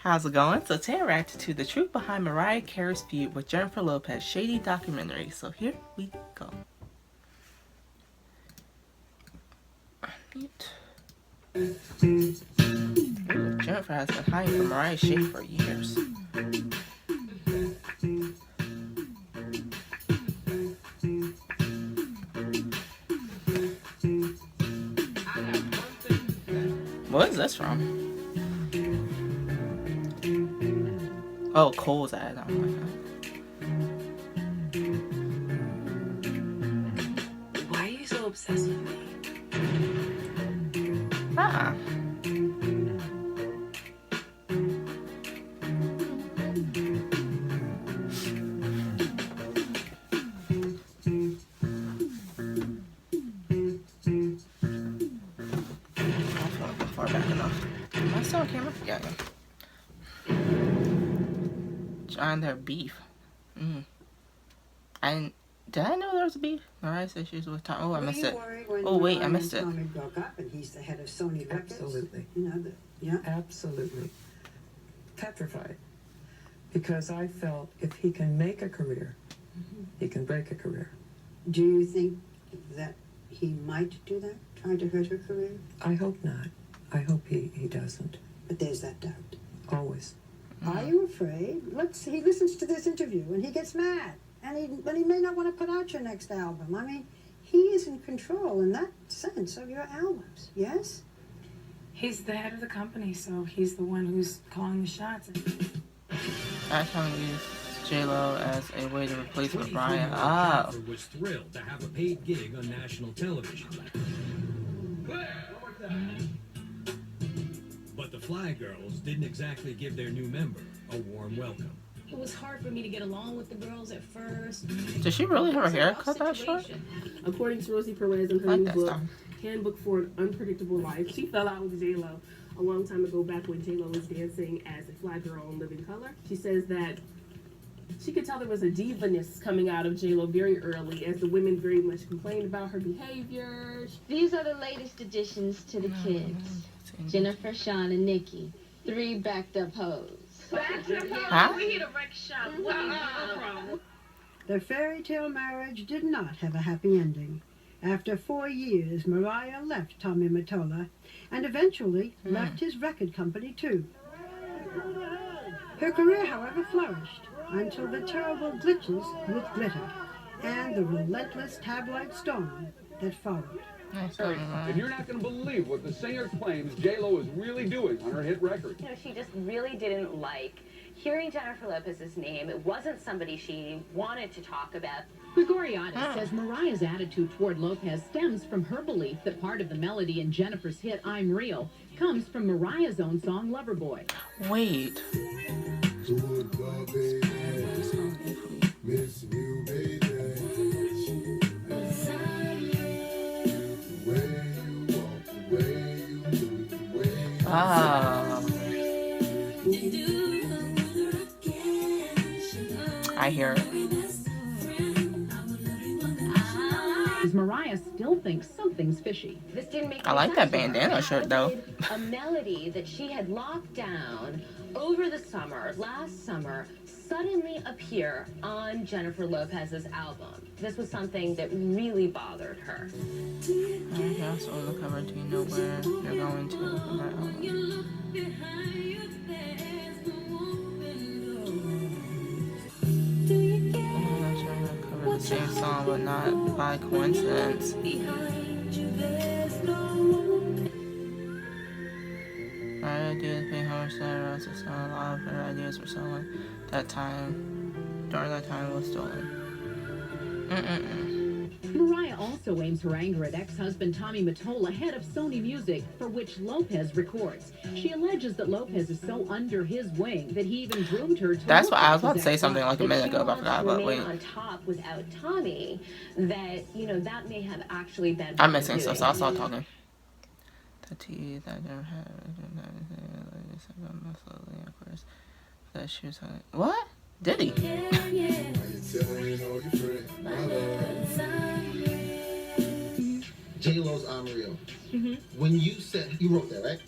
How's it going? So today I reacted to the truth behind Mariah Carey's feud with Jennifer Lopez shady documentary. So here we go. Unmute. Ooh, Jennifer has been hiding from Mariah's shade for years. What is this from? Oh, Cole's ad. I don't like that. Why are you so obsessed with me? Ah. Far back enough. Am I still on camera? Yeah, yeah. On their beef. Did I know there was a beef? Mariah said she was with Tom. Oh, I missed it. Oh, wait, I missed it. Tommy broke up and he's the head of Sony Records. Absolutely. You know, yeah? Absolutely. Petrified. Because I felt if he can make a career, he can break a career. Do you think that he might do that? Try to hurt her career? I hope not. I hope he doesn't. But there's that doubt. Always. Are you afraid? He listens to this interview and he gets mad. But he may not want to put out your next album. I mean, he is in control in that sense of your albums, yes? He's the head of the company, so he's the one who's calling the shots. I trying to use J-Lo as a way to replace Mariah. Oh. Was thrilled to have a paid gig on national television. But the Fly Girls didn't exactly give their new member a warm welcome. It was hard for me to get along with the girls at first. Did she really have her hair cut that short? According to Rosie Perez in her new book, Handbook for an Unpredictable Life, she fell out with J-Lo a long time ago, back when J-Lo was dancing as a fly girl on Living Color. She says that she could tell there was a diva-ness coming out of J-Lo very early, as the women very much complained about her behavior. These are the latest additions to the kids. Jennifer, Sean, and Nikki. 3 backed up hoes. Huh? We hit a wreck shop. What is your problem? Their fairy tale marriage did not have a happy ending. After 4 years, Mariah left Tommy Mottola and eventually left his record company too. Her career, however, flourished until the terrible glitches with glitter and the relentless tabloid storm that followed. And you're not going to believe what the singer claims J-Lo is really doing on her hit record. You know, she just really didn't like hearing Jennifer Lopez's name. It wasn't somebody she wanted to talk about. Gregoriadis says Mariah's attitude toward Lopez stems from her belief that part of the melody in Jennifer's hit I'm Real comes from Mariah's own song Loverboy. Wait. Ah. I hear it. Mariah still thinks something's fishy. This didn't make I like that bandana shirt though. A melody that she had locked down over the summer, last summer, suddenly appear on Jennifer Lopez's album. This was something that really bothered her. Okay, so on the cover, do you know where you're going to on that album? The same song, but not by coincidence. My idea to pay homage to her was to sell a lot of her ideas for someone during that time was stolen. Mariah also aims her anger at ex-husband Tommy Mottola, head of Sony Music, for which Lopez records. She alleges that Lopez is so under his wing that he even groomed her to... That's what I was about to say something like a minute ago, but I forgot about wait. On top without Tommy, that, you know, that may have actually been... I'm missing stuff, so I'll start talking. The tea that I never had... That she was... What? Did he? J-Lo's I'm Real. When you said, you wrote that, right?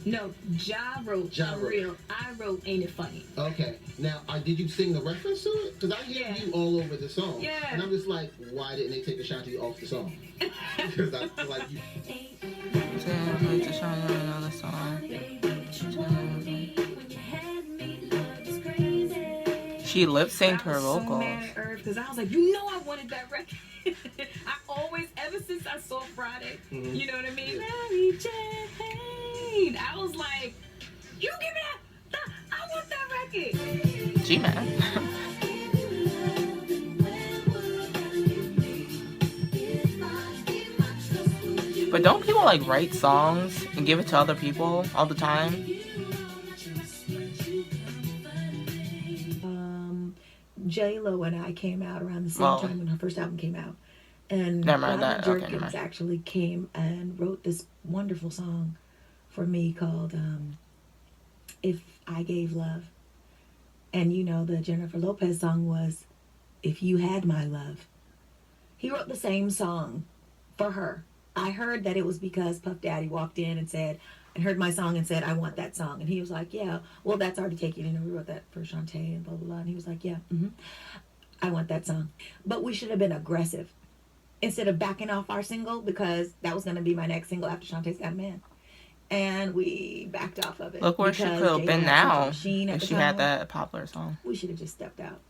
No, Ja wrote Real. I wrote Ain't It Funny. Okay. Now, did you sing the reference to it? Because I hear you all over the song. Yeah. And I'm just like, why didn't they take Ashanti off the song? Because I feel like you... Another song. She lip synced her vocals. So mad at her because I was like, you know, I wanted that record. I always, ever since I saw Friday, you know what I mean? Mary Jane. I was like, you give me that. I want that record. She mad. But don't people like write songs and give it to other people all the time? J-Lo and I came out around the same time when her first album came out. And Robert Jerkins actually came and wrote this wonderful song for me called If I Gave Love. And you know, the Jennifer Lopez song was If You Had My Love. He wrote the same song for her. I heard that it was because Puff Daddy walked in and said, and heard my song and said, I want that song. And he was like, yeah, well, that's already taken. You know, we wrote that for Shantae and blah, blah, blah. And he was like, yeah, I want that song. But we should have been aggressive instead of backing off our single, because that was going to be my next single after Shantae's Got a Man. And we backed off of it. Look where she could have been now if she had that popular song. We should have just stepped out.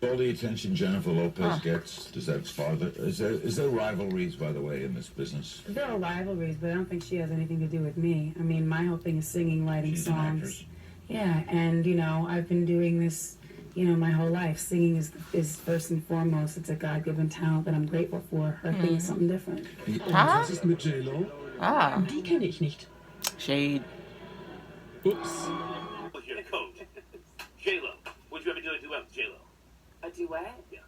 All the attention Jennifer Lopez gets, does that father? Is there rivalries, by the way, in this business? There are rivalries, but I don't think she has anything to do with me. I mean, my whole thing is singing, writing songs. Yeah, and you know, I've been doing this, you know, my whole life. Singing is first and foremost. It's a God-given talent that I'm grateful for. Her thing is something different. Was ist mit J-Lo? Die kenne ich nicht. Shade. Oops. You're the coach. J-Lo. Would you ever do a duet with J-Lo? A duet? Yeah.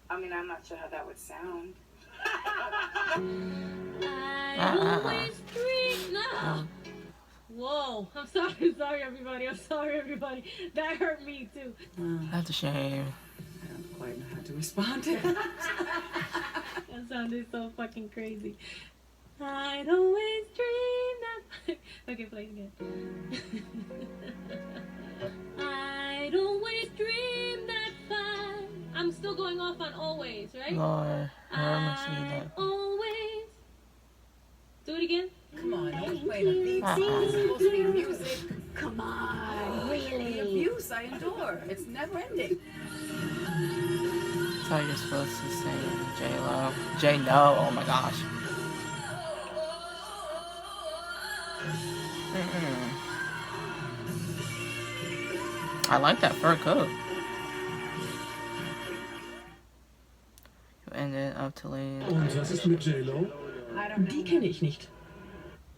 I mean, I'm not sure how that would sound. Whoa, I'm sorry everybody. That hurt me too. That's a shame. I don't quite know how to respond to that. That sounded so fucking crazy. I'd always dream that. Okay, play it again. I'd always dream that fun. I'm still going off on always, right? Lord, I'd always. Do it again. Come on, I was playing a beat. It's supposed to be music. Come on, really? The abuse I endure. It's never ending. That's how you're supposed to sing, J-Lo. J-No, oh my gosh. I like that fur coat. You ended up to leave. Und was ist mit J-Lo? Die kenne ich nicht.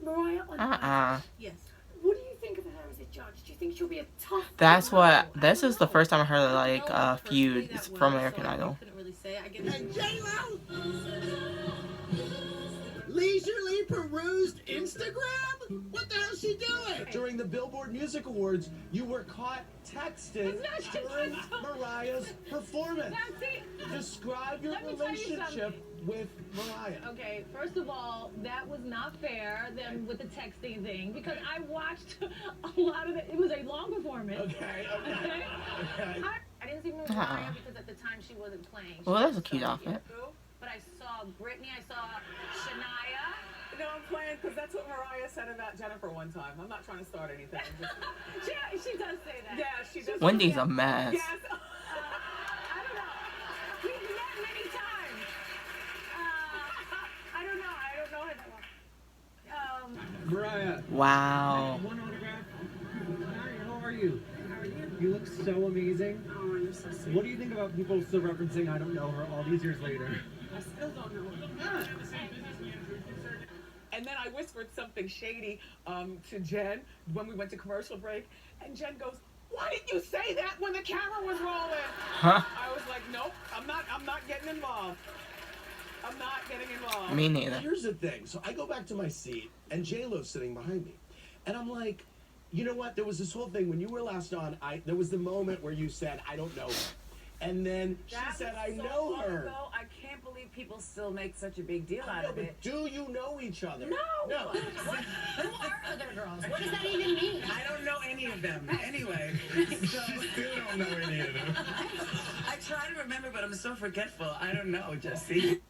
Mariah, yes. What do you think of her as a judge? Do you think she'll be a tough? That's what. This is the first time I heard like Feud. It's from American Idol. Couldn't really say. I get And J-Lo leisurely perused Instagram? What the hell's she doing? During the Billboard Music Awards, you were caught texting during Mariah's performance. Describe your relationship with Mariah. Okay, first of all, that was not fair then with the texting thing, because I watched a lot of it. It was a long performance. Okay. I didn't see Mariah because at the time she wasn't playing. Well, that's a cute outfit. But I saw Britney, I saw Shania. No, I'm playing because that's what Mariah said about Jennifer one time. I'm not trying to start anything. She does say that. Yeah, she does. Wendy's a mess. Yes. I don't know. We've met many times. I don't know her that well. Mariah. Wow. One autograph. Hi, how are you? You look so amazing. Oh, you're so sweet. What do you think about people still referencing I don't know her all these years later? I still don't know. And then I whispered something shady to Jen when we went to commercial break, and Jen goes, "Why didn't you say that when the camera was rolling?" Huh? I was like, "Nope, I'm not getting involved. I'm not getting involved." Me neither. Here's the thing. So I go back to my seat, and J-Lo's sitting behind me, and I'm like, you know what? There was this whole thing when you were last on. There was the moment where you said, "I don't know her," and then she said, "I know her." I can't believe people still make such a big deal out of it. Do you know each other? No. No. Who are other girls? What does that even mean? I don't know any of them. Anyway, so Still don't know any of them. I try to remember, but I'm so forgetful. I don't know, Jesse.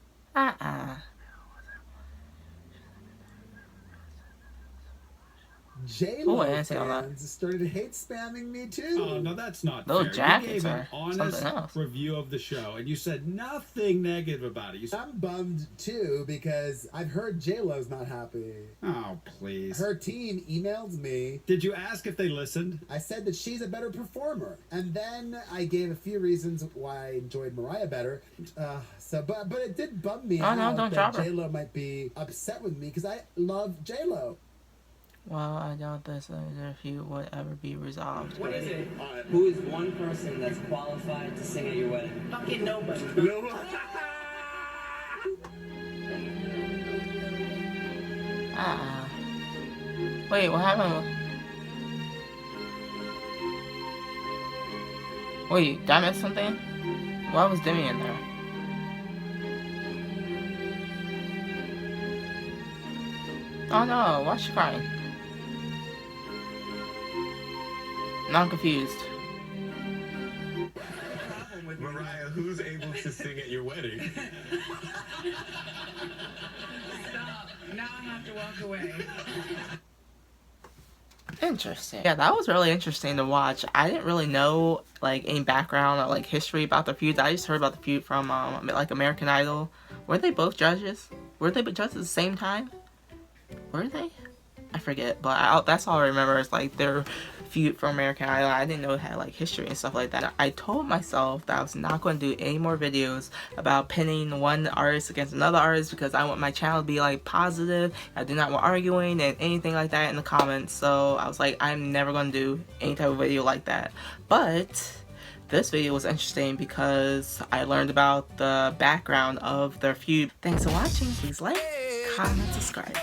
J-Lo I didn't see all that. fans started hate spamming me too. Oh, no, that's not Those fair. jackets You gave an are honest something else. review of the show, and you said nothing negative about it. I'm bummed too because I've heard J-Lo's not happy. Oh, please. Her team emailed me. Did you ask if they listened? I said that she's a better performer, and then I gave a few reasons why I enjoyed Mariah better. But it did bum me out don't that drop her. J-Lo might be upset with me because I love J-Lo. Well, I doubt this feud would ever be resolved. What is it? Who is one person that's qualified to sing at your wedding? Fucking nobody. Wait, what happened? Wait, did I miss something? Why was Demi in there? Oh no, why is she crying? Now I'm confused. Mariah, who's able to sing at your wedding? Stop. Now I have to walk away. Interesting. Yeah, that was really interesting to watch. I didn't really know like any background or like history about the feud. I just heard about the feud from like American Idol. Were they both judges? Were they judges at the same time? Were they? I forget, but that's all I remember is like their feud from American Idol. I didn't know it had like history and stuff like that. I told myself that I was not going to do any more videos about pinning one artist against another artist because I want my channel to be like positive. I do not want arguing and anything like that in the comments. So I was like, I'm never going to do any type of video like that. But this video was interesting because I learned about the background of their feud. Thanks for watching. Please like, comment, subscribe.